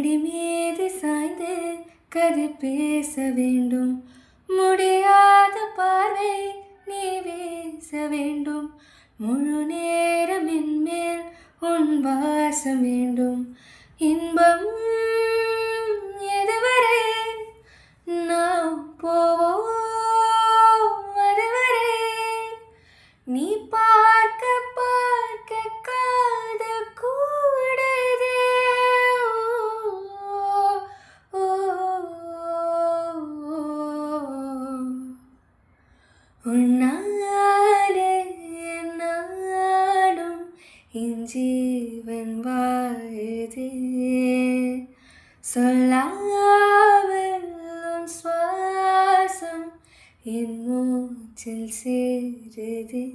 மடி மீது சாய்ந்து கதை பேச வேண்டும். முடியாத பார்வை நீ வீச வேண்டும். முழு நேரம் என்மேல் உன் வாசம் வேண்டும். இன்பம் எதுவரை நாம் போவோம் அதுவரை நீ பார்க்க பார்க்க காதல் கூடுதே. ஓ, உன்னாலே நாடும் என் ஜீவன் வாழுதே. சொல்லாமல் உன் சுவாசம் என் மூச்சில் சேருதே.